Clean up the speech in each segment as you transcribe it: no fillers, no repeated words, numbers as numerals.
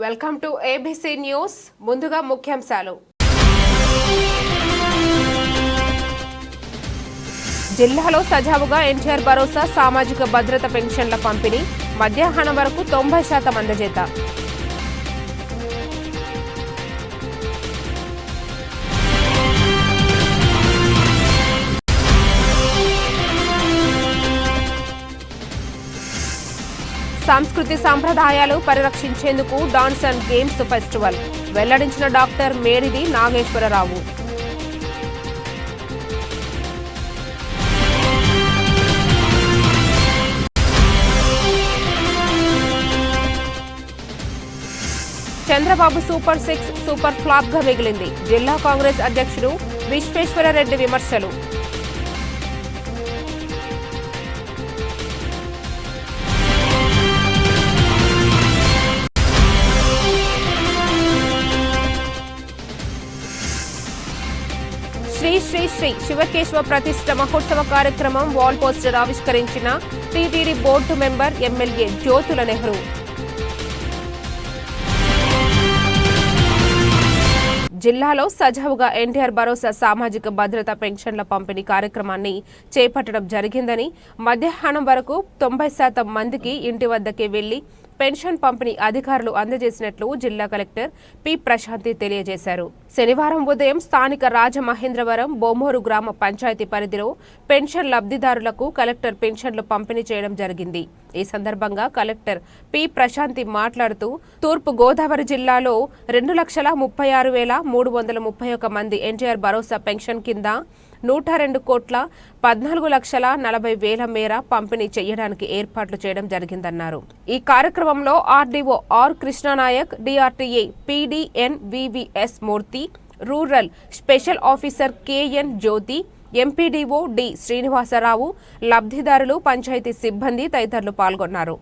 Welcome to ABC news. ముందుగా ముఖ్యాంశాలు. జిల్లాలో సజావుగా ఎన్టీఆర్ భరోసా సామాజిక భద్రత పెన్షన్ల పంపిణీ. మధ్యాహ్నం వరకు 90% అందజేత. సంస్కృతి సంప్రదాయాలు పరిరక్షించేందుకు డాన్స్ అండ్ గేమ్స్ ఫెస్టివల్ వెల్లడించిన doctor Medidi Nageswararao. Chandrababu super 6 super flop గా మిగిలింది. జిల్లా కాంగ్రెస్ అధ్యక్షుడు విశ్వేశ్వరరెడ్డి విమర్శలు. శ్రీ శ్రీ శ్రీ శివకేశవ ప్రతిష్ఠ మహోత్సవ కార్యక్రమం వాల్ పోస్టర్ ఆవిష్కరించిన TTD board member MLA Jyothula Nehru. జిల్లాలో సజావుగా ఎన్టీఆర్ భరోసా సామాజిక భద్రత పెన్షన్ల పంపిణీ కార్యక్రమాన్ని చేపట్టడం జరిగిందని, మధ్యాహ్నం వరకు 90% మందికి ఇంటి వద్దకే వెళ్లి పెన్షన్ పంపిణీ అధికారులు అందజేసినట్లు జిల్లా కలెక్టర్ పి ప్రశాంతి తెలియజేశారు. శనివారం ఉదయం స్థానిక రాజమహేంద్రవరం బొమ్మూరు గ్రామ పంచాయతీ పరిధిలో పెన్షన్ లబ్ధిదారులకు కలెక్టర్ పెన్షన్లు పంపిణీ చేయడం జరిగింది. ఈ సందర్భంగా కలెక్టర్ పి ప్రశాంతి మాట్లాడుతూ, తూర్పు గోదావరి జిల్లాలో 2,36,331 మంది ఎన్టీఆర్ భరోసా పెన్షన్ కింద 102,14,40,000 మేర పంపిణీ చేయడానికి ఏర్పాట్లు చేయడం జరిగిందన్నారు. ఈ కార్యక్రమంలో RDO R Krishnanayak, DRTA PDN VVS Murthy, rural special officer KN Jyothi, MPDO D Srinivasarao, లబ్ధిదారులు, పంచాయతీ సిబ్బంది తదితరులు పాల్గొన్నారు.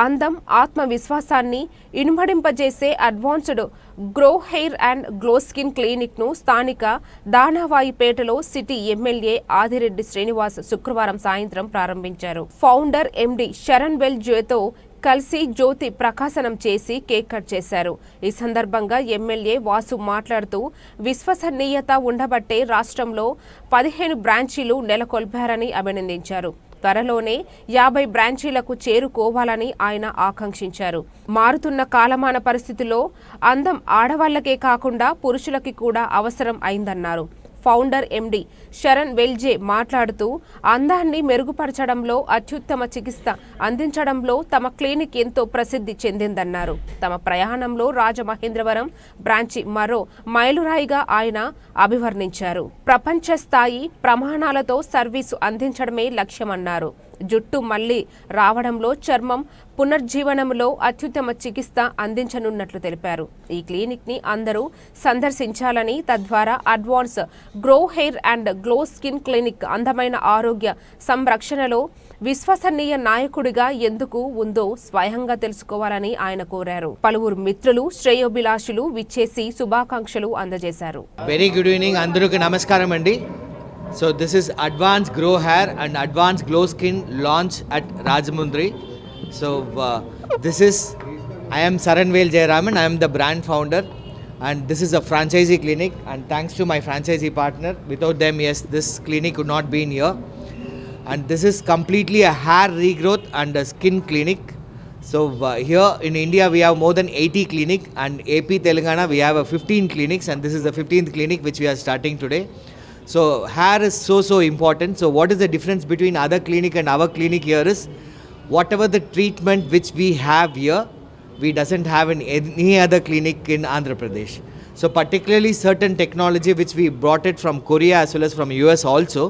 అందం, ఆత్మవిశ్వాసాన్ని ఇనుమడింపజేసే advanced grow hair and glow skin clinic ను స్థానిక దానవాయిపేటలో సిటీ ఎమ్మెల్యే ఆదిరెడ్డి శ్రీనివాస్ శుక్రవారం సాయంత్రం ప్రారంభించారు. ఫౌండర్ ఎండి శరణ్ వెల్జేతో కలిసి జ్యోతి ప్రకాశనం చేసి కేక్ కట్ చేశారు. ఈ సందర్భంగా ఎమ్మెల్యే వాసు మాట్లాడుతూ, విశ్వసనీయత ఉండబట్టే రాష్ట్రంలో 15 బ్రాంచీలు నెలకొల్పారని అభినందించారు. త్వరలోనే 50 బ్రాంచీలకు చేరుకోవాలని ఆయన ఆకాంక్షించారు. మారుతున్న కాలమాన పరిస్థితుల్లో అందం ఆడవాళ్లకే కాకుండా పురుషులకి కూడా అవసరం అయిందన్నారు. ఫౌండర్ ఎండి శరణ్ వెల్జే మాట్లాడుతూ, అందాన్ని మెరుగుపరచడంలో, అత్యుత్తమ చికిత్స అందించడంలో తమ క్లినిక్ ఎంతో ప్రసిద్ధి చెందిందన్నారు. తమ ప్రయాణంలో రాజమహేంద్రవరం బ్రాంచి మరో మైలురాయిగా ఆయన అభివర్ణించారు. ప్రపంచ స్థాయి ప్రమాణాలతో సర్వీసు అందించడమే లక్ష్యమన్నారు. జుట్టు మళ్లీ రావడంలో, చర్మం పునర్జీవనంలో అత్యుత్తమ చికిత్స అందించనున్నట్లు తెలిపారు. ఈ క్లినిక్ ని అందరూ సందర్శించాలని, తద్వారా advance grow hair and glow skin clinic అందమైన ఆరోగ్య సంరక్షణలో విశ్వసనీయ నాయకుడిగా ఎందుకు ఉందో స్వయంగా తెలుసుకోవాలని ఆయన కోరారు. పలువురు మిత్రులు, శ్రేయోభిలాషులు విచ్చేసి శుభాకాంక్షలు అందజేశారు. వెరీ గుడ్ ఈవినింగ్, అందరికీ నమస్కారం అండి. So this is advance grow hair and advance glow skin launch at Rajahmundry. So this is, I am Saranvel Jayaraman, I am the brand founder, and this is a franchisee clinic, and thanks to my franchisee partner, without them, yes, this clinic would not be in here. And this is completely a hair regrowth and a skin clinic. So here in India we have more than 80 clinics, and AP Telangana we have 15 clinics, and this is the 15th clinic which we are starting today. So hair is so important. So what is the difference between other clinic and our clinic here is, whatever the treatment which we have here, we doesn't have in any other clinic in Andhra Pradesh. So particularly certain technology which we brought it from Korea as well as from US also.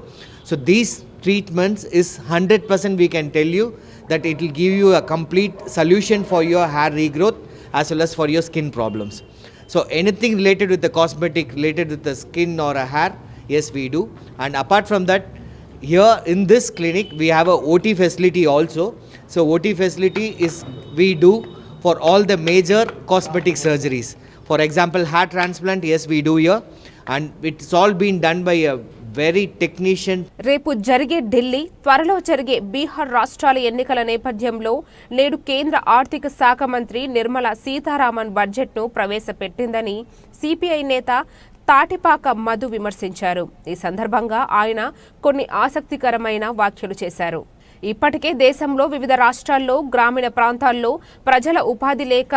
So these treatments is 100% we can tell you that it will give you a complete solution for your hair regrowth as well as for your skin problems. So anything related with the cosmetic, related with the skin or a hair, yes we do. And apart from that, here in this clinic we have a OT facility also. So OT facility is we do for all the major cosmetic surgeries. For example, hair transplant, yes we do here, and it's all been done by a very technician. రేపు జరిగే ఢిల్లీ, త్వరలో జరిగే బీహార్ రాష్ట్రాల ఎన్నికల నేపథ్యంలో నేడు కేంద్ర ఆర్థిక శాఖ మంత్రి నిర్మలా సీతారామన్ బడ్జెట్ను ప్రవేశపెట్టిందని సిపిఐ నేత తాటిపాక మధు విమర్శించారు. ఈ సందర్భంగా ఆయన కొన్ని ఆసక్తికరమైన వ్యాఖ్యలు చేశారు. ఇప్పటికే దేశంలో వివిధ రాష్ట్రాల్లో, గ్రామీణ ప్రాంతాల్లో ప్రజల ఉపాధి లేక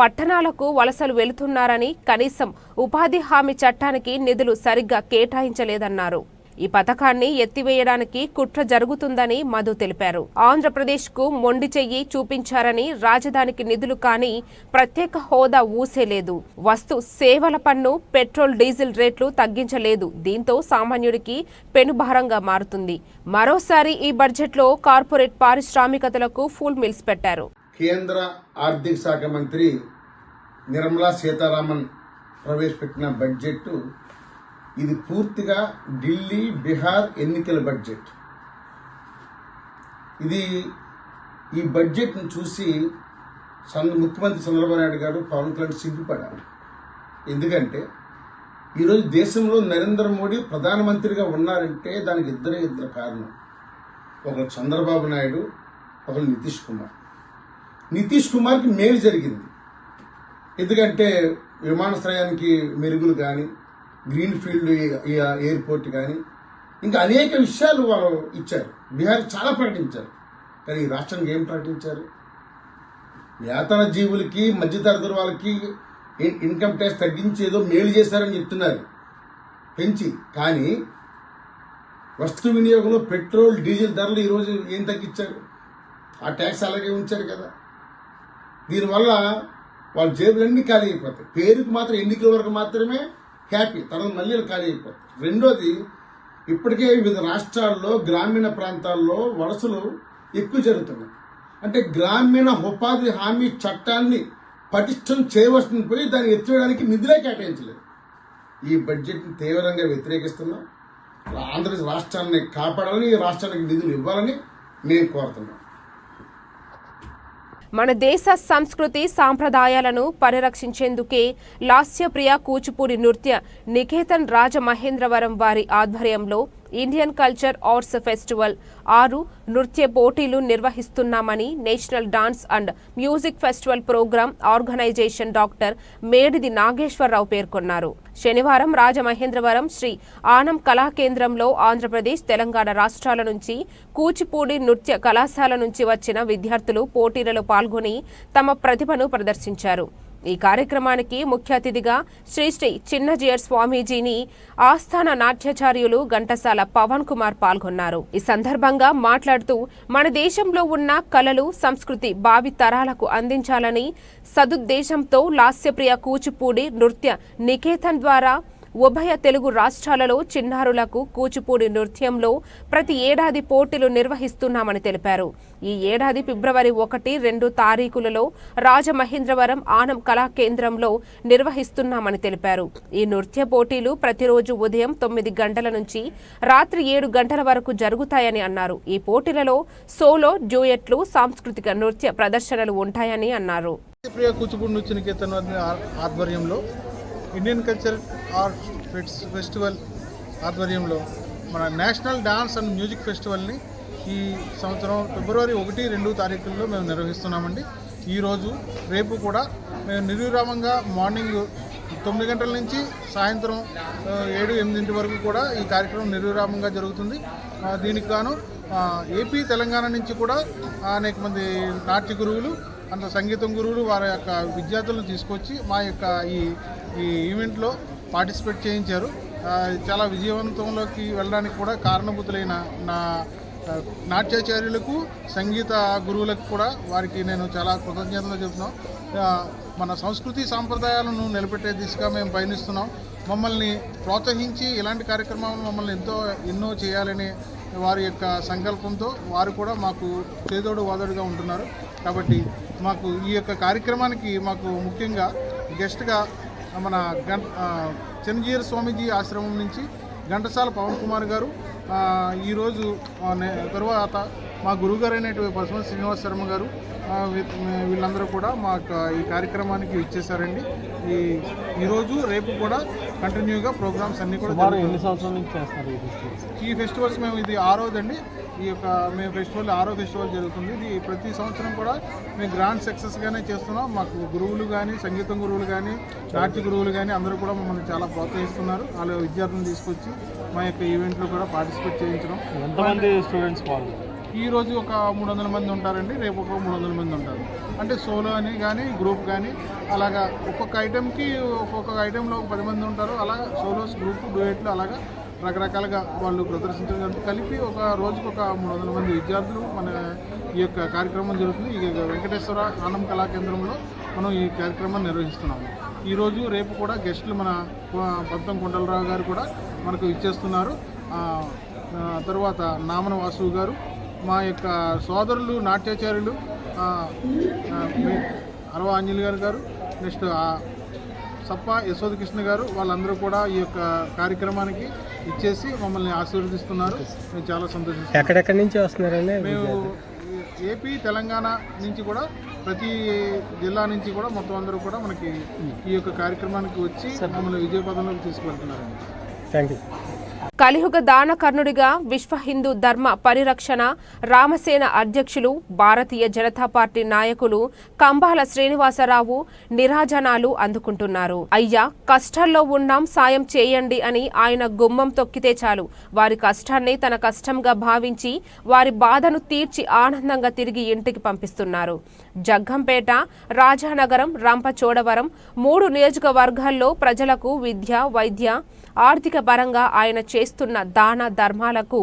పట్టణాలకు వలసలు వెళుతున్నారని, కనీసం ఉపాధి హామీ చట్టానికి నిధులు సరిగ్గా కేటాయించలేదన్నారు. ఈ పథకాన్ని ఎత్తివేయడానికి కుట్ర జరుగుతుందని మధు తెలిపారు. ఆంధ్రప్రదేశ్కు మొండి చెయ్యి చూపించారని, రాజధానికి నిధులు కానీ ప్రత్యేక హోదా ఊసేలేదు, వస్తు సేవల పన్ను, పెట్రోల్ డీజిల్ రేట్లు తగ్గించలేదు, దీంతో సామాన్యుడికి పెనుభారంగా మారుతుంది. మరోసారి ఈ బడ్జెట్లో కార్పొరేట్ పారిశ్రామికతలకు ఫుల్ మిల్స్ పెట్టారు. కేంద్ర ఆర్థిక శాఖ మంత్రి నిర్మలా సీతారామన్ ప్రవేశపెట్టిన బడ్జెట్ ఇది పూర్తిగా ఢిల్లీ, బీహార్ ఎన్నికల బడ్జెట్. ఈ బడ్జెట్ను చూసి ముఖ్యమంత్రి చంద్రబాబు నాయుడు గారు, పవన్ కళ్యాణ్ సిగ్గుపడారు. ఎందుకంటే ఈరోజు దేశంలో నరేంద్ర మోడీ ప్రధానమంత్రిగా ఉన్నారంటే దానికి ఇద్దరు కారణం. ఒకరు చంద్రబాబు నాయుడు, ఒకరు నితీష్ కుమార్. నితీష్ కుమార్కి మేలు జరిగింది, ఎందుకంటే విమానాశ్రయానికి మెరుగులు కానీ, గ్రీన్ ఫీల్డ్ ఎయిర్పోర్ట్ కానీ, ఇంకా అనేక విషయాలు వాళ్ళు ఇచ్చారు. బీహార్ చాలా ప్రకటించారు, కానీ ఈ రాష్ట్రానికి ఏం ప్రకటించారు? వేతన జీవులకి, మధ్యతరగతి వాళ్ళకి ఇన్కమ్ ట్యాక్స్ తగ్గించి ఏదో మేలు చేశారని చెప్తున్నారు పెంచి. కానీ వస్తు వినియోగంలో పెట్రోల్, డీజిల్ ధరలు ఈరోజు ఏం తగ్గించారు? ఆ ట్యాక్స్ అలాగే ఉంచారు కదా. దీనివల్ల వాళ్ళ జేబులన్నీ ఖాళీ అయిపోతాయి. పేరుకు మాత్రం ఎన్నికల వరకు మాత్రమే హ్యాపీ, తర్వాత మళ్ళీ ఖాళీ అయిపోతాయి. రెండోది, ఇప్పటికే వివిధ రాష్ట్రాల్లో, గ్రామీణ ప్రాంతాల్లో వలసలు ఎక్కువ జరుగుతున్నాయి. అంటే గ్రామీణ ఉపాధి హామీ చట్టాన్ని పటిష్టం చేయవలసింది పోయి దాన్ని ఎత్తివేయడానికి నిధులే కేటాయించలేదు. ఈ బడ్జెట్ని తీవ్రంగా వ్యతిరేకిస్తున్నాం. ఆంధ్రప్రదేశ్ రాష్ట్రాన్ని కాపాడాలని, ఈ రాష్ట్రానికి నిధులు ఇవ్వాలని మేము కోరుతున్నాం. మన దేశ సంస్కృతి సాంప్రదాయాలను పరిరక్షించేందుకే లాస్యప్రియ కూచిపూడి నృత్య నికేతన్ రాజమహేంద్రవరం వారి ఆధ్వర్యంలో ఇండియన్ కల్చర్ ఆర్ట్స్ ఫెస్టివల్ 6 నృత్య పోటీలు నిర్వహిస్తున్నామని national dance and music festival program organization doctor Medidi Nageswararao పేర్కొన్నారు. శనివారం రాజమహేంద్రవరం శ్రీ ఆనం కళాకేంద్రంలో ఆంధ్రప్రదేశ్, తెలంగాణ రాష్ట్రాల నుంచి, కూచిపూడి నృత్య కళాశాల నుంచి వచ్చిన విద్యార్థులు పోటీలలో పాల్గొని తమ ప్రతిభను ప్రదర్శించారు. ఈ కార్యక్రమానికి ముఖ్య అతిథిగా శ్రీ శ్రీ చిన్నజీయర్ స్వామీజీని ఆస్థాన నాట్యాచార్యులు ఘంటసాల పవన్ కుమార్ పాల్గొన్నారు. ఈ సందర్భంగా మాట్లాడుతూ మన దేశంలో ఉన్న కళలు, సంస్కృతి భావి తరాలకు అందించాలని సదుద్దేశంతో లాస్యప్రియ కూచిపూడి నృత్య నికేతన్ ద్వారా ఉభయ తెలుగు రాష్ట్రాలలో చిన్నారులకు కూచిపూడి నృత్యంలో ప్రతి ఏడాది పోటీలు నిర్వహిస్తున్నామని తెలిపారు. ఈ ఏడాది ఫిబ్రవరి 1, 2 తారీఖులలో రాజమహేంద్రవరం ఆనం కళా కేంద్రంలో నిర్వహిస్తున్నామని తెలిపారు. ఈ నృత్య పోటీలు ప్రతిరోజు ఉదయం 9 గంటల నుంచి రాత్రి 7 గంటల వరకు జరుగుతాయని అన్నారు. ఈ పోటీలలో సోలో, డ్యూయెట్లు, సాంస్కృతిక నృత్య ప్రదర్శనలు ఉంటాయని అన్నారు. ప్రియ కూచిపూడి నృత్య నికేతన్ ఆధ్వర్యంలో ఇండియన్ కల్చర్ ఆర్ట్ ఫెస్టివల్ ఆధ్వర్యంలో మన నేషనల్ డాన్స్ అండ్ మ్యూజిక్ ఫెస్టివల్ని ఈ సంవత్సరం ఫిబ్రవరి 1, 2 తారీఖుల్లో మేము నిర్వహిస్తున్నామండి. ఈరోజు రేపు కూడా మేము నిర్విరామంగా మార్నింగ్ 9 గంటల నుంచి సాయంత్రం 7, 8 వరకు కూడా ఈ కార్యక్రమం నిర్విరామంగా జరుగుతుంది. దీనికి గాను ఏపీ, తెలంగాణ నుంచి కూడా అనేక మంది నాట్య గురువులు, అంత సంగీతం గురువులు వారి యొక్క విద్యార్థులను తీసుకొచ్చి మా యొక్క ఈ ఈవెంట్లో పార్టిసిపేట్ చేయించారు. చాలా విజయవంతంలోకి వెళ్ళడానికి కూడా కారణభూతులైన నా నాట్యాచార్యులకు, సంగీత గురువులకు కూడా వారికి నేను చాలా కృతజ్ఞతలు చెప్తున్నాం. మన సంస్కృతి సాంప్రదాయాలను నిలబెట్టే దిశగా మేము పయనిస్తున్నాం. మమ్మల్ని ప్రోత్సహించి ఇలాంటి కార్యక్రమాలను మమ్మల్ని ఎన్నో చేయాలని వారి యొక్క సంకల్పంతో వారు కూడా మాకు చేదోడు వాదోడుగా ఉంటున్నారు. కాబట్టి మాకు ఈ యొక్క కార్యక్రమానికి మాకు ముఖ్యంగా గెస్ట్గా మన చిరంజీవి స్వామీజీ ఆశ్రమం నుంచి ఘంటసాల పవన్ కుమార్ గారు, ఈరోజు తరువాత మా గురువుగారు అయినటువంటి పశుమతి శ్రీనివాస శర్మ గారు, వీళ్ళందరూ కూడా మా ఈ కార్యక్రమానికి ఇచ్చేసారండి. ఈరోజు రేపు కూడా కంటిన్యూగా ప్రోగ్రామ్స్ అన్నీ కూడా ఎన్ని సంవత్సరాల నుంచి చేస్తారు ఈ ఫెస్టివల్స్? మేము ఇది 6వదండి. మేము ఫెస్టివల్ 6వ ఫెస్టివల్ జరుగుతుంది. ఇది ప్రతి సంవత్సరం కూడా మేము గ్రాండ్ సక్సెస్గానే చేస్తున్నాం. మాకు గురువులు కానీ, సంగీతం గురువులు కానీ, నాట్య గురువులు కానీ అందరూ కూడా మమ్మల్ని చాలా ప్రోత్సహిస్తున్నారు. వాళ్ళ విద్యార్థులను తీసుకొచ్చి మా యొక్క ఈవెంట్లో కూడా పార్టిసిపేట్ చేయించడం. ఎంతమంది స్టూడెంట్స్ పాల్గొన్నారు? ఈరోజు ఒక 300 మంది ఉంటారండి, రేపు ఒక 300 మంది ఉంటారు. అంటే సోలో అని కానీ, గ్రూప్ కానీ, అలాగా ఒక్కొక్క ఐటెంలో 10 మంది ఉంటారు. అలాగా సోలోస్, గ్రూప్, డ్యూయెట్లు అలాగా రకరకాలుగా వాళ్ళు ప్రదర్శించడం కలిపి ఒక రోజుకు ఒక 300 మంది విద్యార్థులు మన ఈ యొక్క కార్యక్రమం జరుగుతుంది. ఈ వెంకటేశ్వర ఆనం కళా కేంద్రంలో మనం ఈ కార్యక్రమాన్ని నిర్వహిస్తున్నాము. ఈరోజు రేపు కూడా గెస్టులు మన పంతం కొండలరావు గారు కూడా మనకు ఇచ్చేస్తున్నారు. తరువాత నామన వాసు గారు, మా యొక్క సోదరులు నాట్యాచార్యులు అరవ ఆంజలి గారు, నెక్స్ట్ సప్ప యశోద కృష్ణ గారు, వాళ్ళందరూ కూడా ఈ యొక్క కార్యక్రమానికి ఇచ్చేసి మమ్మల్ని ఆశీర్వదిస్తున్నారు. మేము చాలా సంతోషిస్తున్నాం. ఎక్కడెక్కడి నుంచి వస్తున్నారండి? మేము ఏపీ, తెలంగాణ నుంచి కూడా ప్రతి జిల్లా నుంచి కూడా మొత్తం అందరూ కూడా మనకి ఈ యొక్క కార్యక్రమానికి వచ్చి మమ్మల్ని విజయపథంలోకి తీసుకువెళ్తున్నారండి. Thank you. కలియుగ దానకర్ణుడిగా విశ్వ హిందూ ధర్మ పరిరక్షణ రామసేన అధ్యక్షులు, భారతీయ జనతా పార్టీ నాయకులు కంబాల శ్రీనివాసరావు నీరాజనాలు అందుకుంటున్నారు. అయ్యా, కష్టాల్లో ఉన్నాం, సాయం చేయండి అని ఆయన గుమ్మం తొక్కితే చాలు వారి కష్టాన్ని తన కష్టంగా భావించి వారి బాధను తీర్చి ఆనందంగా తిరిగి ఇంటికి పంపిస్తున్నారు. జగ్గంపేట, రాజానగరం, రంపచోడవరం 3 నియోజకవర్గాల్లో ప్రజలకు విద్య, వైద్య, ఆర్థిక పరంగా ఆయన చేస్తున్న దాన ధర్మాలకు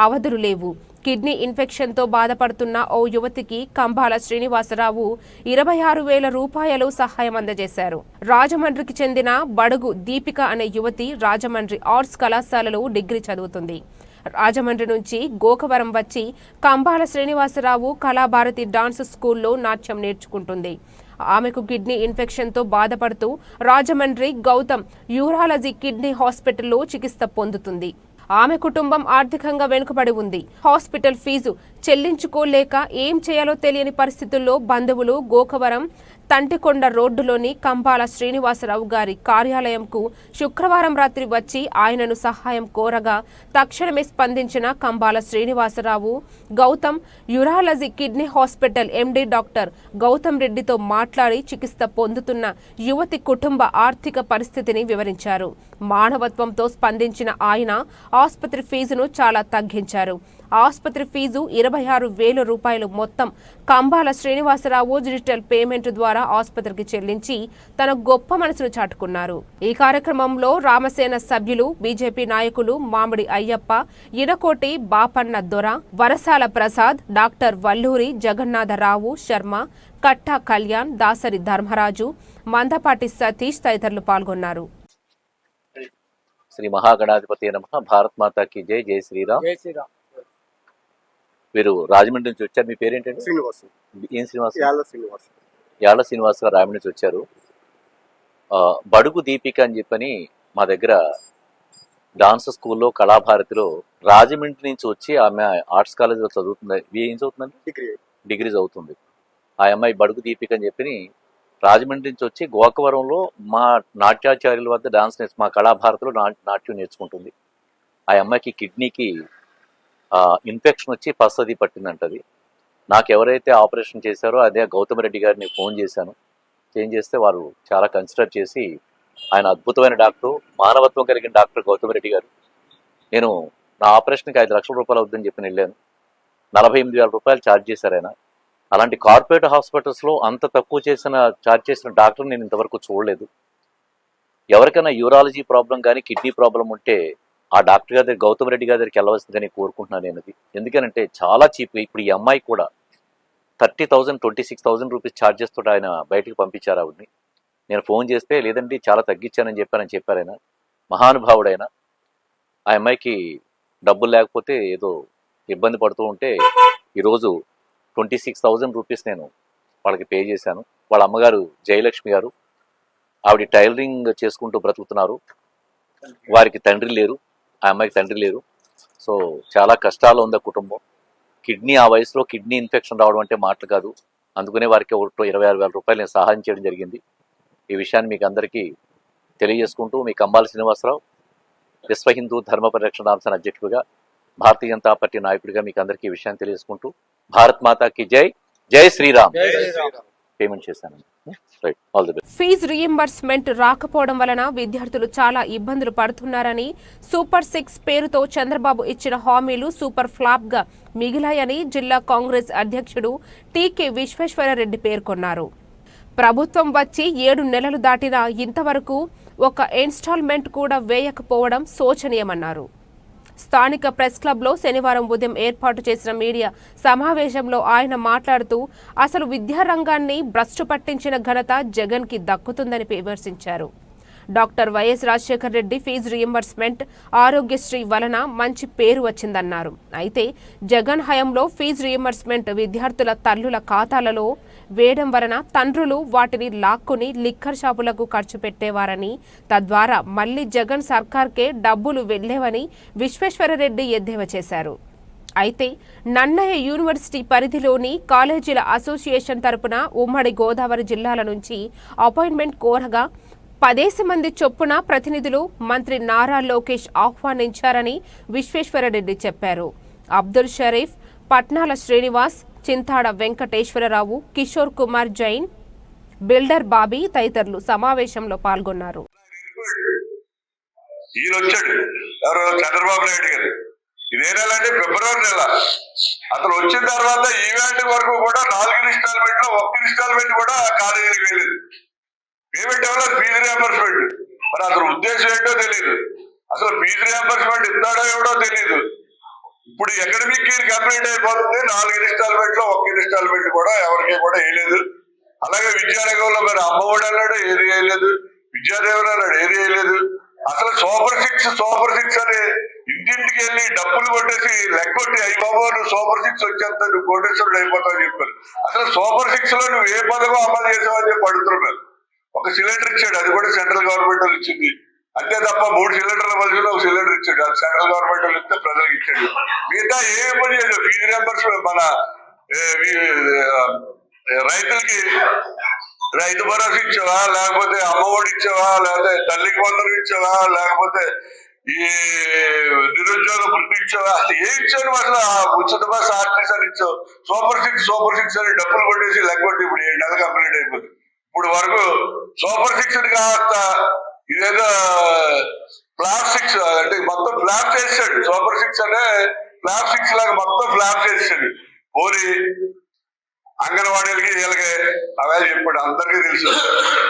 అవధులు లేవు. కిడ్నీ ఇన్ఫెక్షన్తో బాధపడుతున్న ఓ యువతికి కంబాల శ్రీనివాసరావు 26,000 రూపాయలు సహాయం అందజేశారు. రాజమండ్రికి చెందిన బడుగు దీపిక అనే యువతి రాజమండ్రి ఆర్ట్స్ కళాశాలలో డిగ్రీ చదువుతుంది. రాజమండ్రి నుంచి గోకవరం వచ్చి కంబాల శ్రీనివాసరావు కళాభారతి డాన్స్ స్కూల్లో నాట్యం నేర్చుకుంటుంది. ఆమెకు కిడ్నీ ఇన్ఫెక్షన్తో బాధపడుతూ రాజమండ్రి గౌతమ్ యూరాలజీ కిడ్నీ హాస్పిటల్లో చికిత్స పొందుతుంది. ఆమె కుటుంబం ఆర్థికంగా వెనుకబడి ఉంది. హాస్పిటల్ ఫీజు చెల్లించుకోలేక ఏం చేయాలో తెలియని పరిస్థితుల్లో బంధువులు గోకవరం తంటికొండ రోడ్డులోని కంబాల శ్రీనివాసరావు గారి కార్యాలయంకు శుక్రవారం రాత్రి వచ్చి ఆయనను సహాయం కోరగా తక్షణమే స్పందించిన Kambala Srinivasarao Gautam urology kidney hospital MD doctor Gautam రెడ్డితో మాట్లాడి చికిత్స పొందుతున్న యువతి కుటుంబ ఆర్థిక పరిస్థితిని వివరించారు. మానవత్వంతో స్పందించిన ఆయన ఆసుపత్రి ఫీజును చాలా తగ్గించారు. ఆసుపత్రి ఫీజు 26,000 రూపాయలు మొత్తం కంబాల శ్రీనివాసరావు డిజిటల్ పేమెంట్ ద్వారా ఆసుపత్రికి చెల్లించి తన గొప్ప మనసును చాటుకున్నారు. ఈ కార్యక్రమంలో రామసేన సభ్యులు, బీజేపీ నాయకులు మామిడి అయ్యప్ప, ఇడకోటి బాపన్న దొర, వరసాల ప్రసాద్, డాక్టర్ వల్లూరి జగన్నాథరావు శర్మ, కట్టా కళ్యాణ్, దాసరి ధర్మరాజు, మందపాటి సతీష్ తదితరులు పాల్గొన్నారు. శ్రీ మహాగణాధిపతి నమః. భారత్ మాతాకి జై. జై శ్రీరామ్. జై శ్రీరామ్. మీరు రాజమండ్రి నుంచి వచ్చారు. మీ పేరేంటండి? శ్రీనివాస్. ఏం శ్రీనివాస్? శ్రీనివాస్. యాళ్ళ శ్రీనివాస్ గారు రాజమండ్రి నుంచి వచ్చారు. బడుగు దీపిక అని చెప్పని మా దగ్గర డాన్స్ స్కూల్లో కళాభారతిలో రాజమండ్రి నుంచి వచ్చి ఆమె ఆర్ట్స్ కాలేజీలో చదువుతుంది. ఏం చదువుతుందండి? డిగ్రీ చదువుతుంది. ఆ అమ్మాయి బడుగు దీపిక అని చెప్పి రాజమండ్రి నుంచి వచ్చి గోకవరంలో మా నాట్యాచార్యుల వద్ద డాన్స్ మా కళాభారతిలో నాట్యం నేర్చుకుంటుంది. ఆ అమ్మాయికి కిడ్నీకి ఇన్ఫెక్షన్ వచ్చి పసది పట్టిందంటది. నాకు ఎవరైతే ఆపరేషన్ చేశారో అదే గౌతమ్ రెడ్డి గారిని ఫోన్ చేశాను. చేస్తే వారు చాలా కన్సిడర్ చేసి, ఆయన అద్భుతమైన డాక్టర్, మానవత్వం కలిగిన డాక్టర్ గౌతమ్ రెడ్డి గారు. నేను నా ఆపరేషన్కి 5 లక్షల రూపాయలు అవుతుందని చెప్పి వెళ్ళాను. 48,000 రూపాయలు ఛార్జ్ చేశారు ఆయన. అలాంటి కార్పొరేట్ హాస్పిటల్స్లో అంత తక్కువ ఛార్జ్ చేసిన డాక్టర్ నేను ఇంతవరకు చూడలేదు. ఎవరికైనా యూరాలజీ ప్రాబ్లం కానీ కిడ్నీ ప్రాబ్లం ఉంటే ఆ డాక్టర్ గారి దగ్గర, గౌతమ్ రెడ్డి గారి దగ్గరికి వెళ్ళవలసిందని కోరుకుంటున్నాను నేను. అది ఎందుకనంటే చాలా చీప్. ఇప్పుడు ఈ అమ్మాయి కూడా 30,000 26,000 రూపీస్ ఛార్జెస్ తోటి ఆయన బయటకు పంపించారు ఆవిడ్ని. నేను ఫోన్ చేస్తే లేదండి చాలా తగ్గించానని చెప్పారు ఆయన. మహానుభావుడైన ఆ అమ్మాయికి డబ్బులు లేకపోతే ఏదో ఇబ్బంది పడుతూ ఉంటే ఈరోజు 26,000 రూపీస్ నేను వాళ్ళకి పే చేశాను. వాళ్ళ అమ్మగారు జయలక్ష్మి గారు, ఆవిడ టైలరింగ్ చేసుకుంటూ బ్రతుకుతున్నారు. వారికి తండ్రి లేరు, ఆ అమ్మాయికి తండ్రి లేరు. సో చాలా కష్టాలు ఉంది ఆ కుటుంబం. కిడ్నీ ఆ వయసులో కిడ్నీ ఇన్ఫెక్షన్ రావడం అంటే మాటలు కాదు. అందుకనే వారికి 26,000 రూపాయలు నేను సహాయం చేయడం జరిగింది. ఈ విషయాన్ని మీకు అందరికీ తెలియజేసుకుంటూ, మీ కంబాల శ్రీనివాసరావు, విశ్వ హిందూ ధర్మ పరిరక్షణ సంస్థ అధ్యక్షుడిగా, భారతీయ జనతా పార్టీ నాయకుడిగా మీకు అందరికీ ఈ విషయాన్ని తెలియజేసుకుంటూ, భారత్ మాతాకి జై. జై శ్రీరామ్. పేమెంట్ చేశాను. Right. All the best. Fees reimbursement రాకపోవడం వలన విద్యార్థులు చాలా ఇబ్బందులు పడుతున్నారని, సూపర్ 6 పేరుతో చంద్రబాబు ఇచ్చిన హామీలు సూపర్ ఫ్లాప్ గా మిగిలాయని జిల్లా కాంగ్రెస్ అధ్యక్షుడు టీకే విశ్వేశ్వరరెడ్డి పేర్కొన్నారు. ప్రభుత్వం వచ్చి 7 నెలలు దాటినా ఇంతవరకు ఒక ఇన్స్టాల్మెంట్ కూడా వేయకపోవడం శోచనీయమన్నారు. స్థానిక ప్రెస్ క్లబ్లో శనివారం ఉదయం ఏర్పాటు చేసిన మీడియా సమావేశంలో ఆయన మాట్లాడుతూ, అసలు విద్యారంగాన్ని భ్రష్టు పట్టించిన ఘనత జగన్కి దక్కుతుందని విమర్శించారు. Doctor YS Rajasekhara Reddy fees reimbursement, Aarogyasri వలన మంచి పేరు వచ్చిందన్నారు. అయితే జగన్ హయాంలో ఫీజు రీయింబర్స్మెంట్ విద్యార్థుల తల్లుల ఖాతాలలో వేయడం వలన తండ్రులు వాటిని లాక్కుని లిక్కర్ షాపులకు ఖర్చు పెట్టేవారని, తద్వారా మళ్లీ జగన్ సర్కార్కే డబ్బులు వెళ్లేవని విశ్వేశ్వరరెడ్డి ఎద్దేవా చేశారు. అయితే నన్నయ్య యూనివర్సిటీ పరిధిలోని కాలేజీల అసోసియేషన్ తరపున ఉమ్మడి గోదావరి జిల్లాల నుంచి అపాయింట్మెంట్ కోరగా 10 మంది చొప్పున ప్రతినిధులు మంత్రి నారా లోకేష్ ఆహ్వానించారని విశ్వేశ్వరరెడ్డి చెప్పారు. అబ్దుల్ షరీఫ్, పట్నాల శ్రీనివాస్, చింతాడ వెంకటేశ్వరరావు, కిషోర్ కుమార్ జైన్, బిల్డర్ బాబీ తదితరులు సమావేశంలో పాల్గొన్నారు. చంద్రబాబు నాయుడు గారు ఇదే నెల అంటే ఫిబ్రవరి నెల అతను వచ్చిన తర్వాత ఈవెంట్ వరకు కూడా 4 ఇన్స్టాల్మెంట్ లో 1 ఇన్స్టాల్మెంట్ కూడా కాలేజీకి వెళ్ళేది. పేమెంట్ ఎవరో ఫీజు రియంబర్స్మెంట్. మరి అసలు ఉద్దేశం ఏంటో తెలియదు. అసలు ఫీజు రియంబర్స్మెంట్ ఇస్తాడో ఎవడో తెలియదు. ఇప్పుడు అకాడమిక్ ఇయర్ కంప్లీట్ అయిపోతుంది, 4 ఇన్స్టాల్మెంట్ లో 1 ఇన్స్టాల్మెంట్ కూడా ఎవరికి కూడా వేయలేదు. అలాగే విద్యారంగంలో మరి అమ్మఒడి అన్నాడు, ఏది వేయలేదు. విద్యాదేవుడు అన్నాడు, ఏది వేయలేదు. అసలు సూపర్ సిక్స్ అని ఇంటింటికి వెళ్ళి డబ్బులు కొట్టేసి లెక్కొట్టి అయ్యబాబు నువ్వు సూపర్ 6 వచ్చేంత నువ్వు కోటేశ్వరుడు అయిపోతావు చెప్పారు. అసలు సూపర్ 6 లో నువ్వు ఏ పథకం అమలు చేసావని చెప్పి అడుగుతున్నారు. ఒక సిలిండర్ ఇచ్చాడు, అది కూడా సెంట్రల్ గవర్నమెంట్ వాళ్ళు ఇచ్చింది. అంతే తప్ప 3 సిలిండర్ల మధ్యలో ఒక సిలిండర్ ఇచ్చాడు, అది సెంట్రల్ గవర్నమెంట్ వాళ్ళు ఇస్తే ప్రజలకు ఇచ్చాడు. మిగతా ఏ పని చేయదు. ఫీజు రియంబర్స్మెంట్ మన రైతులకి రైతు భరోసా ఇచ్చావా, లేకపోతే అమ్మఒడి ఇచ్చావా, లేకపోతే తల్లికి వందలు ఇచ్చావా, లేకపోతే ఈ నిరుద్యోగ వృద్ధి ఇచ్చావా, అసలు ఏం ఇచ్చాను? అసలు ఉచిత బస్ ఆర్టీసీ అని ఇచ్చావు. సూపర్ సిక్స్ అని డబ్బులు కొట్టేసి లెక్కొట్టి ఇప్పుడు 7 నెలలు కంప్లీట్ అయిపోతుంది. ఇప్పుడు వరకు సూపర్ 6 కాస్త ఇదేదో ఫ్లాప్ 6 అంటే మొత్తం ఫ్లాప్ చేసాడు. సూపర్ 6 అంటే ఫ్లాప్ 6 లాగా మొత్తం ఫ్లాప్ చేసాడు. పోనీ అంగన్వాడీలకి వీళ్ళకి అవే చెప్పాడు, అందరికీ తెలుసు.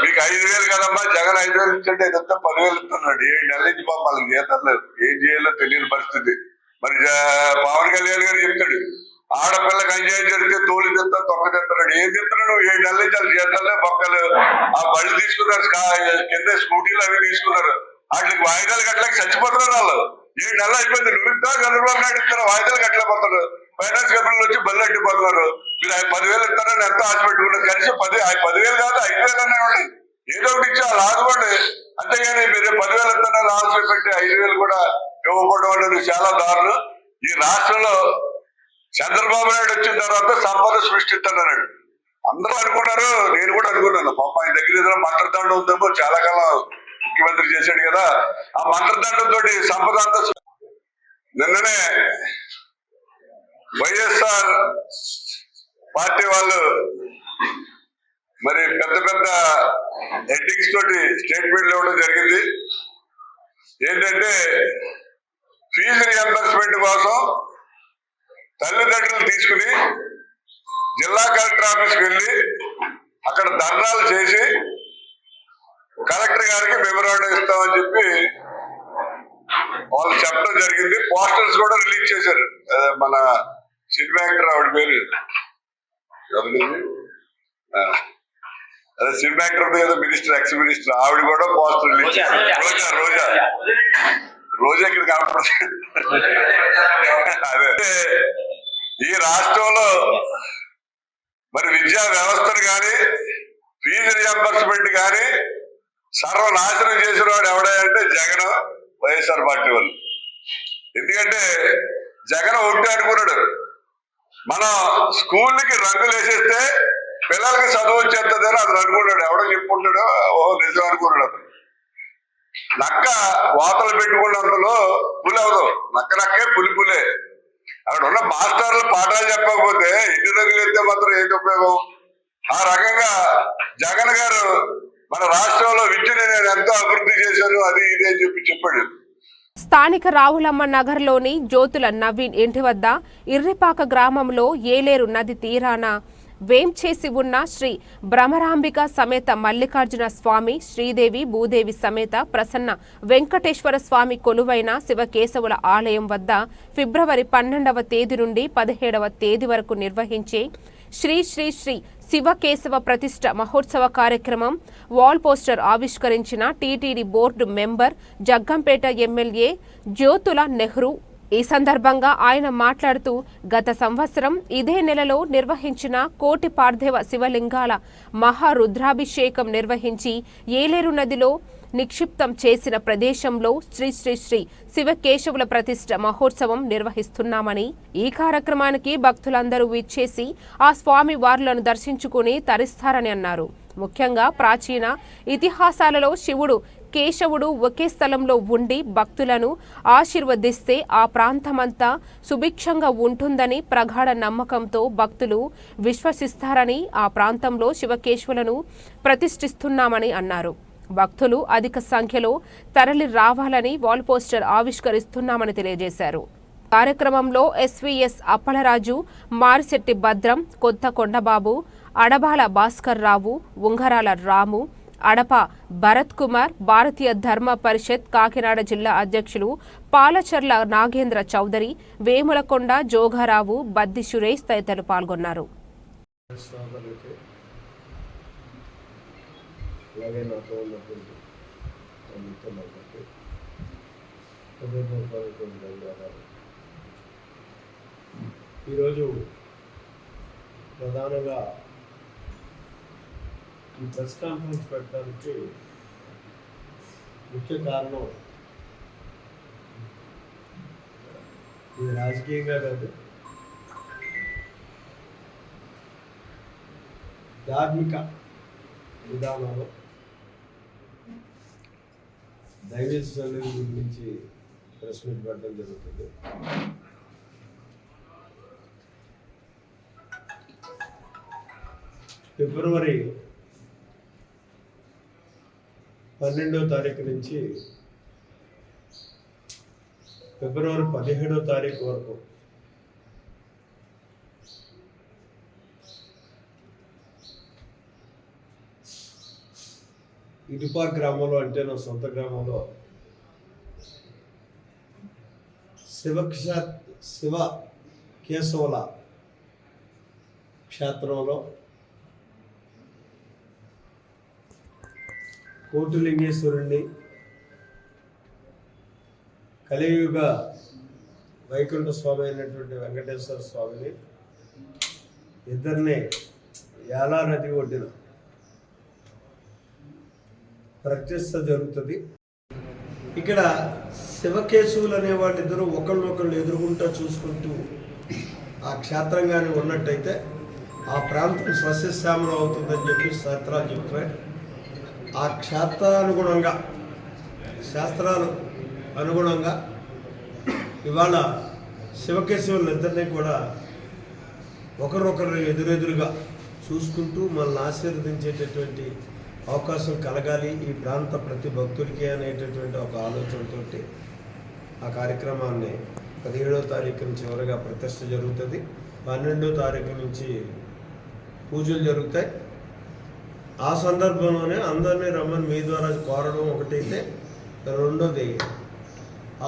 మీకు 5,000 కదమ్మా, జగన్ 5,000 ఇచ్చింటే ఇదంతా 10,000 ఇస్తున్నాడు. 7 నెలల నుంచి పాపం వాళ్ళకి జీతాలు లేవు, ఏం చేయాలో తెలియని పరిస్థితి. మరి పవన్ కళ్యాణ్ గారు చెప్తాడు, ఆడపిల్లకి అన్యాయం జరిగితే తోలు తెస్తా తొక్క తెస్తున్నాడు. ఏం చెప్తున్నాడు? 7 నెలల నుంచి వాళ్ళు జీతాలే బొక్కలు. ఆ బళ్ళు తీసుకున్నారు, కింద స్కూటీలు అవి తీసుకున్నారు. వాటికి వాయిదాలు కట్టలేక చచ్చిపోతున్నారు వాళ్ళు. 7 నెలలు అయిపోయింది. నువ్వు ఇస్తా, చంద్రబాబు నాయుడు ఇస్తారు, వాయిదాలు కట్టలేకపోతారు. ఫైనాన్స్ కంపెనీలు వచ్చి బళ్ళు అడ్డిపోతున్నారు. మీరు 10,000 ఇస్తారని ఎంతో ఆశ పెట్టుకున్నారు. కనీసం 10,000 కాదు 5,000 అనేవాడి ఏదో ఒకటి ఇచ్చి వాళ్ళు ఆదుకోండి. అంతేగాని మీరు 10,000 ఇస్తారని ఆశ పెట్టి 5,000 కూడా ఇవ్వకపోవడం అనేది చాలా దారుణం. ఈ రాష్ట్రంలో చంద్రబాబు నాయుడు వచ్చిన తర్వాత సంపద సృష్టిస్తానన్నాడు. అందరూ అనుకున్నారు, నేను కూడా అనుకున్నాను. పాప ఆయన దగ్గర ఏదైనా మంత్రదండం ఉందేమో, చాలా కాలం ముఖ్యమంత్రి చేశాడు కదా, ఆ మంత్రదండం తోటి సంపద అంతా. నిన్ననే వైఎస్ఆర్ పార్టీ వాళ్ళు మరి పెద్ద పెద్ద హెడ్డింగ్స్ తోటి స్టేట్మెంట్లు ఇవ్వడం జరిగింది. ఏంటంటే ఫీజు రియంబర్స్మెంట్ కోసం తల్లిదండ్రులు తీసుకుని జిల్లా కలెక్టర్ ఆఫీస్కి వెళ్ళి అక్కడ ధర్నాలు చేసి కలెక్టర్ గారికి మెమోరాండం ఇస్తామని చెప్పి వాళ్ళు చెప్పడం జరిగింది. పోస్టర్స్ కూడా రిలీజ్ చేశారు. మన సినిమా యాక్టర్ ఆవిడ పేరు అదే సినిమా యాక్టర్ ఏదో మినిస్టర్, ఎక్స్ మినిస్టర్, ఆవిడ కూడా పోస్టర్ రిలీజ్ చేశారు. రోజా ఇక్కడ కనపడుతుంది. అదే ఈ రాష్ట్రంలో మరి విద్యా వ్యవస్థను కానీ ఫీజు రియంబర్స్మెంట్ కానీ సర్వనాశనం చేసిన వాడు ఎవడంటే జగన్, వైఎస్ఆర్ పార్టీ వాళ్ళు. ఎందుకంటే జగన్ ఒకటి అనుకున్నాడు, మనం స్కూల్కి రంగులు వేసేస్తే పిల్లలకి చదువు వచ్చేస్తుంది అని అతను అనుకున్నాడు. ఎవడో చెప్పుకుంటాడో ఓహో నిజం అనుకున్నాడు. అతను నక్క వాతలు పెట్టుకున్నంతలో పులి అవదు, నక్కే పులిపులే. అక్కడ ఉన్న మాస్టర్లు పాఠాలు చెప్పకపోతే ఇంటి రంగులు ఎత్తే మాత్రం ఏంటి ఉపయోగం? ఆ రకంగా జగన్ గారు మన రాష్ట్రంలో విద్యను నేను ఎంతో అభివృద్ధి చేశాను, అది ఇది అని చెప్పాడు. స్థానిక రావులమ్మ నగర్లోని జ్యోతుల నవీన్ ఇంటి వద్ద ఇర్రిపాక గ్రామంలో ఏలేరు నది తీరాన వేంచేసి ఉన్న శ్రీ భ్రమరాంబిక సమేత మల్లికార్జున స్వామి, శ్రీదేవి భూదేవి సమేత ప్రసన్న వెంకటేశ్వర స్వామి కొలువైన శివకేశవుల ఆలయం వద్ద ఫిబ్రవరి 12వ తేదీ నుండి 17వ తేదీ వరకు నిర్వహించే శ్రీ శ్రీ శ్రీ శివకేశవ ప్రతిష్ఠ మహోత్సవ కార్యక్రమం వాల్ పోస్టర్ ఆవిష్కరించిన TTD board member Jaggampeta MLA Jyothula Nehru. ఈ సందర్భంగా ఆయన మాట్లాడుతూ గత సంవత్సరం ఇదే నెలలో నిర్వహించిన కోటి పార్థివ శివలింగాల మహారుద్రాభిషేకం నిర్వహించి ఏలేరు నదిలో నిక్షిప్తం చేసిన ప్రదేశంలో శ్రీ శ్రీ శ్రీ శివకేశవుల ప్రతిష్ఠ మహోత్సవం నిర్వహిస్తున్నామని, ఈ కార్యక్రమానికి భక్తులందరూ విచ్చేసి ఆ స్వామి వారులను దర్శించుకుని తరిస్తారని అన్నారు. ముఖ్యంగా ప్రాచీన ఇతిహాసాలలో శివుడు కేశవుడు ఒకే స్థలంలో ఉండి భక్తులను ఆశీర్వదిస్తే ఆ ప్రాంతమంతా సుభిక్షంగా ఉంటుందని ప్రగాఢ నమ్మకంతో భక్తులు విశ్వసిస్తారని ఆ ప్రాంతంలో శివకేశవులను ప్రతిష్ఠిస్తున్నామని అన్నారు. భక్తులు అధిక సంఖ్యలో తరలి రావాలని వాల్ పోస్టర్ ఆవిష్కరిస్తున్నామని తెలియజేశారు. కార్యక్రమంలో ఎస్వీఎస్ అప్పలరాజు, మారిశెట్టి భద్రం, కొత్త కొండబాబు, అడబాల భాస్కర్ రావు, ఉంగరాల రాము, అడప భరత్ కుమార్, భారతీయ ధర్మ పరిషత్ కాకినాడ జిల్లా అధ్యక్షులు పాలచర్ల నాగేంద్ర చౌదరి, వేములకొండ జోగారావు, బద్ది సురేష్ తదితరులు పాల్గొన్నారు. అలాగే నాతో ఉన్నటువంటి మిత్రులందరికీ హృదయపూర్వకమైనటువంటి ధన్యవాదాలు. ఈరోజు ప్రధానంగా ఈ ప్రెస్ కాన్ఫరెన్స్ పెట్టడానికి ముఖ్య కారణం ఇది రాజకీయంగా కాదు, ధార్మిక విధానాలు దైవ సన్నిధి గురించి ప్రెస్ మీట్ పెట్టడం జరుగుతుంది. ఫిబ్రవరి 12వ తారీఖు నుంచి ఫిబ్రవరి 17వ తారీఖు వరకు ఇటుపా గ్రామంలో, అంటే నా సొంత గ్రామంలో శివ కేశవుల క్షేత్రంలో కోటిలింగేశ్వరుణ్ణి కలియుగ వైకుంఠ స్వామి అయినటువంటి వెంకటేశ్వర స్వామిని ఇద్దరిని యాలా నది ఒడ్డున ప్రతిష్ట జరుగుతుంది. ఇక్కడ శివకేశవులు అనే వాళ్ళిద్దరూ ఒకళ్ళొకళ్ళు ఎదురుగుంటా చూసుకుంటూ ఆ క్షేత్రంగానే ఉన్నట్టయితే ఆ ప్రాంతం సస్యశ్యామలం అవుతుందని చెప్పి శాస్త్రాలు చెప్తున్నాయి. ఆ శాస్త్రాలు అనుగుణంగా ఇవాళ శివకేశవులిద్దరినీ కూడా ఒకరొకరు ఎదురెదురుగా చూసుకుంటూ మనల్ని ఆశీర్వదించేటటువంటి అవకాశం కలగాలి ఈ ప్రాంత ప్రతి భక్తుడికి అనేటటువంటి ఒక ఆలోచనతో ఆ కార్యక్రమాన్ని 17వ తారీఖు నుంచి చివరిగా ప్రతిష్ఠ జరుగుతుంది. 12వ తారీఖు నుంచి పూజలు జరుగుతాయి. ఆ సందర్భంలోనే అందరినీ రమ్మని మీ ద్వారా కోరడం ఒకటైతే, రెండోది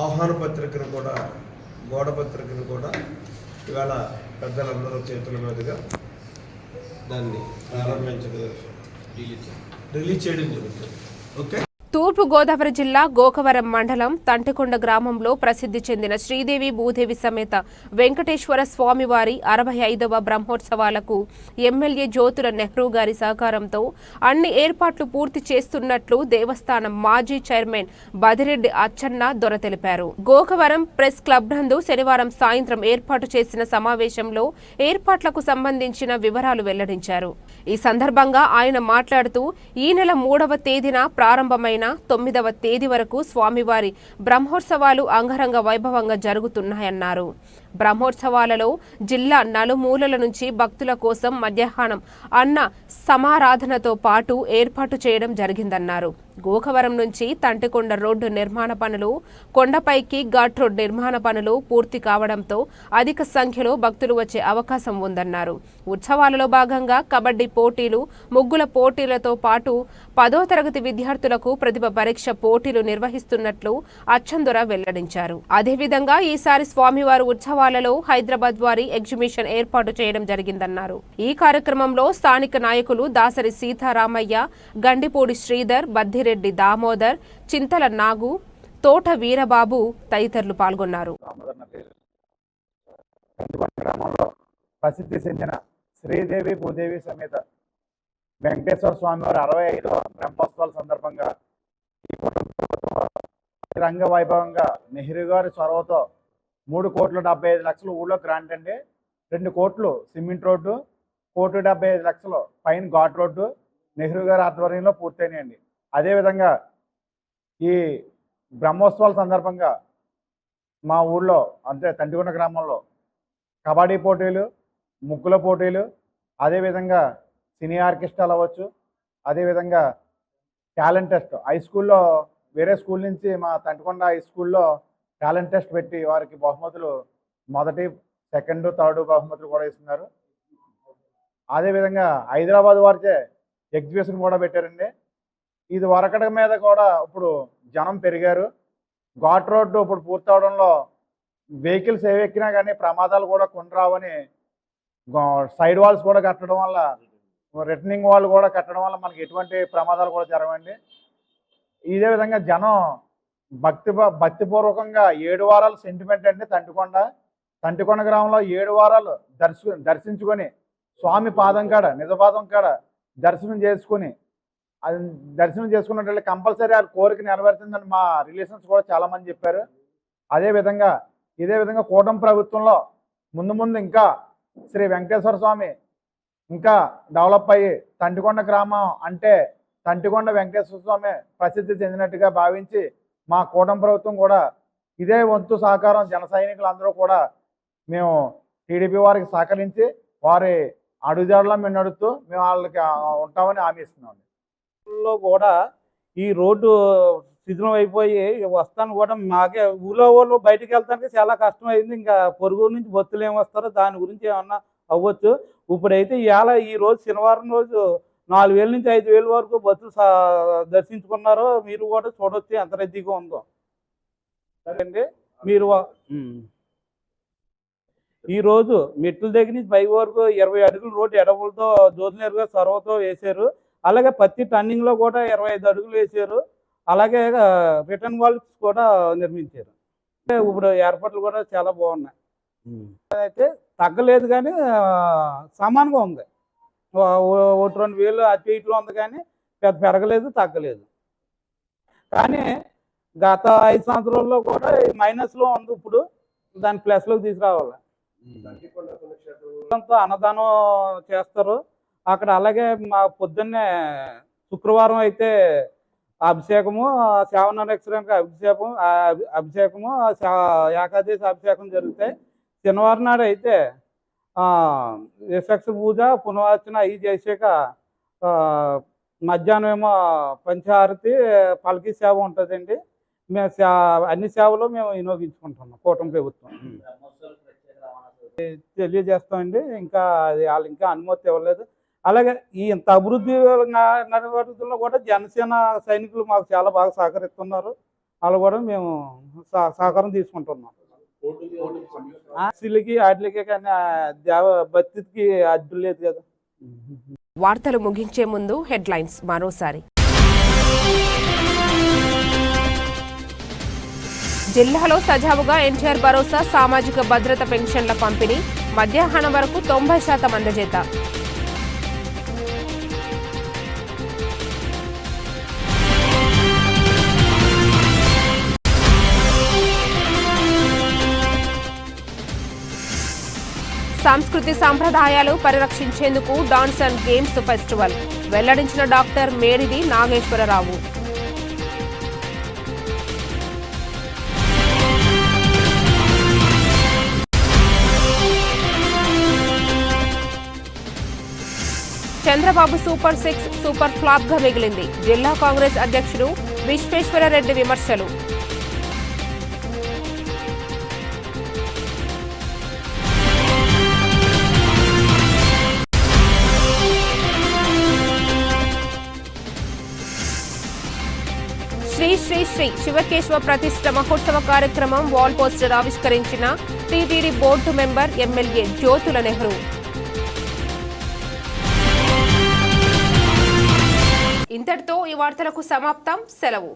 ఆహ్వాన పత్రికను కూడా, గోడ పత్రికను కూడా ఇవాళ పెద్దలందరూ చేతుల మీదుగా దాన్ని ప్రారంభించడం రిలీజ్ చేయడం జరుగుతుంది. ఓకే. తూర్పు గోదావరి జిల్లా గోకవరం మండలం తంటికొండ గ్రామంలో ప్రసిద్ధి చెందిన శ్రీదేవి భూదేవి సమేత వెంకటేశ్వర స్వామివారి 65వ బ్రహ్మోత్సవాలకు ఎమ్మెల్యే జ్యోతుల నెహ్రూ గారి సహకారంతో అన్ని ఏర్పాట్లు పూర్తి చేస్తున్నట్లు దేవస్థానం మాజీ చైర్మన్ బదిరెడ్డి అచ్చన్న దొర తెలిపారు. గోకవరం ప్రెస్ క్లబ్ నందు శనివారం సాయంత్రం ఏర్పాటు చేసిన సమావేశంలో ఏర్పాట్లకు సంబంధించిన వివరాలు వెల్లడించారు. ఈ సందర్భంగా ఆయన మాట్లాడుతూ ఈ నెల 3వ తేదీన ప్రారంభమైన 9వ తేదీ వరకు స్వామివారి బ్రహ్మోత్సవాలు అంగరంగ వైభవంగా జరుగుతున్నాయన్నారు. బ్రహ్మోత్సవాలలో జిల్లా నలుమూలల నుంచి భక్తుల కోసం మధ్యాహ్నం అన్న సమారాధనతో పాటు ఏర్పాటు చేయడం జరిగిందన్నారు. గోకవరం నుంచి తంటికొండ రోడ్డు నిర్మాణ పనులు, కొండపైకి ఘాట్ రోడ్ నిర్మాణ పనులు పూర్తి కావడంతో అధిక సంఖ్యలో భక్తులు వచ్చే అవకాశం ఉందన్నారు. ఉత్సవాలలో భాగంగా కబడ్డీ పోటీలు, ముగ్గుల పోటీలతో పాటు 10వ తరగతి విద్యార్థులకు ప్రతిభ పరీక్ష పోటీలు నిర్వహిస్తున్నట్లు అచ్చందొర వెల్లడించారు. అదేవిధంగా ఈసారి స్వామివారి ఉత్సవాలలో హైదరాబాద్ వారి ఎగ్జిబిషన్ ఏర్పాటు చేయడం జరిగిందన్నారు. ఈ కార్యక్రమంలో స్థానిక నాయకులు దాసరి సీతారామయ్య, గండిపూడి శ్రీధర్, బద్దిరెడ్డి దామోదర్, చింతల నాగు, తోట వీరబాబు తదితరులు పాల్గొన్నారు. ప్రసిద్ధి చెందిన శ్రీదేవి భూదేవి సమేత వెంకటేశ్వర స్వామివారి 65వ బ్రహ్మోత్సవాల సందర్భంగా రంగ వైభవంగా నెహ్రూ గారి చొరవతో 3,75,00,000 ఊళ్ళో గ్రాంట్ అండి. 2 కోట్లు సిమెంట్ రోడ్డు, 1,75,00,000 పైన ఘాట్ రోడ్డు నెహ్రూ గారి ఆధ్వర్యంలో పూర్తయినాయండి. అదేవిధంగా ఈ బ్రహ్మోత్సవాల సందర్భంగా మా ఊళ్ళో అంటే తంటికొండ గ్రామంలో కబడ్డీ పోటీలు, ముగ్గుల పోటీలు, అదేవిధంగా సినీ ఆర్కెస్ట్రాలు అవ్వచ్చు, అదేవిధంగా టాలెంట్ టెస్ట్ హై స్కూల్లో వేరే స్కూల్ నుంచి మా తంటికొండ హై స్కూల్లో టాలెంట్ టెస్ట్ పెట్టి వారికి బహుమతులు 1, 2, 3 బహుమతులు కూడా ఇస్తున్నారు. అదేవిధంగా హైదరాబాద్ వారిచే ఎగ్జిబిషన్ కూడా పెట్టారండి. ఇది వరకట మీద కూడా ఇప్పుడు జనం పెరిగారు. ఘాట్ రోడ్డు ఇప్పుడు పూర్తవడంలో వెహికల్స్ ఏవెక్కినా కానీ ప్రమాదాలు కూడా కొనరావని సైడ్ వాల్స్ కూడా కట్టడం వల్ల, రిటర్నింగ్ వాల్ కూడా కట్టడం వల్ల మనకి ఎటువంటి ప్రమాదాలు కూడా జరగవండి. ఇదే విధంగా జనం భక్తిపూర్వకంగా 7 వారాలు సెంటిమెంట్ అండి. తంటికొండ గ్రామంలో 7 వారాలు దర్శించుకొని స్వామి పాదం కాడ, నిజపాదం కాడ దర్శనం చేసుకున్నట్లయితే కంపల్సరీ ఆ కోరిక నెరవేరుతుందని మా రిలేషన్స్ కూడా చాలామంది చెప్పారు. ఇదే విధంగా కూటమి ప్రభుత్వంలో ముందు ఇంకా శ్రీ వెంకటేశ్వర స్వామి ఇంకా డెవలప్ అయ్యి తంటికొండ గ్రామం అంటే తంటికొండ వెంకటేశ్వర స్వామి ప్రసిద్ధి చెందినట్టుగా భావించి మా కూటమి ప్రభుత్వం కూడా ఇదే వంతు సహకారం జన సైనికులందరూ కూడా మేము టీడీపీ వారికి సహకరించి వారి అడుగుజాడలో మేము నడుస్తూ మేము వాళ్ళకి ఉంటామని హామీ ఇస్తున్నాం. కూడా ఈ రోడ్డు శిథిలం అయిపోయి వస్తాను కూడా మాకే ఊళ్ళో వాళ్ళు బయటకు వెళ్తానికి చాలా కష్టమైంది. ఇంకా పొరుగు నుంచి బస్సులు ఏమి వస్తారో దాని గురించి ఏమన్నా అవ్వచ్చు. ఇప్పుడైతే ఈ రోజు శనివారం రోజు 4,000 నుంచి 5,000 వరకు బస్సులు దర్శించుకున్నారో మీరు కూడా చూడొచ్చు ఎంత రద్దీగా ఉందో. సరే అండి, మీరు ఈరోజు మెట్ల దగ్గర నుంచి పై వరకు 20 అడుగుల రోడ్డు ఎడవులతో జ్యోతినేరుగా సొరవతో వేశారు. అలాగే పత్తి టర్నింగ్లో కూడా 25 అడుగులు వేశారు. అలాగే రిటర్న్ వాల్స్ కూడా నిర్మించారు. ఇప్పుడు ఏర్పాట్లు కూడా చాలా బాగున్నాయి. అయితే తగ్గలేదు కానీ సమానంగా ఉంది. 1-2 వేలు అటు ఇటులో ఉంది కానీ పెద్ద పెరగలేదు, తగ్గలేదు. కానీ గత 5 సంవత్సరాల్లో కూడా మైనస్లో ఉంది. ఇప్పుడు దాన్ని ప్లస్లోకి తీసుకురావాలి. అన్నదానం చేస్తారు అక్కడ. అలాగే మా పొద్దున్నే శుక్రవారం అయితే అభిషేకము, శ్రావణాక్షరానికి అభిషేకము, ఏకాదశి అభిషేకం జరుగుతాయి. శనివారం నాడు అయితే విశక్ష పూజ, పునర్వచన అవి చేసాక మధ్యాహ్నం ఏమో పంచహారతి, పలకి సేవ ఉంటుందండి. మేము అన్ని సేవలు మేము వినియోగించుకుంటున్నాం కూటమి ప్రభుత్వం. తెలియజేస్తామండి. ఇంకా అది వాళ్ళు ఇంకా అనుమతి ఇవ్వలేదు. అలాగే ఈ ఇంత అభివృద్ధి నడవడిలో కూడా జనసేన సైనికులు మాకు చాలా బాగా సహకరిస్తున్నారు. వాళ్ళు కూడా మేము సహకారం తీసుకుంటున్నాం. ఆశలకి వాటికి కానీ భక్తికి అడ్డు లేదు కదా. వార్తలు ముగించే ముందు హెడ్లైన్స్ మరోసారి. జిల్లాలో సజావుగా ఎన్టీఆర్ భరోసా సామాజిక భద్రత పెన్షన్ల పంపిణీ, మధ్యాహ్నం వరకు 90% అందజేత. సంస్కృతి సంప్రదాయాలు పరిరక్షించేందుకు డాన్స్ అండ్ గేమ్స్ ఫెస్టివల్ వెల్లడించిన doctor Medidi Nageswararao. Chandrababu super 6 super flop గా మిగిలింది. జిల్లా కాంగ్రెస్ అధ్యక్షుడు విశ్వేశ్వరరెడ్డి విమర్శలు. శ్రీ శ్రీ శ్రీ శివకేశవ ప్రతిష్ఠ మహోత్సవ కార్యక్రమం వాల్ పోస్టర్ ఆవిష్కరించిన TTD board member MLA Jyothula Nehru. ఇంతటితో ఈ వార్తలకు సమాప్తం. సెలవు.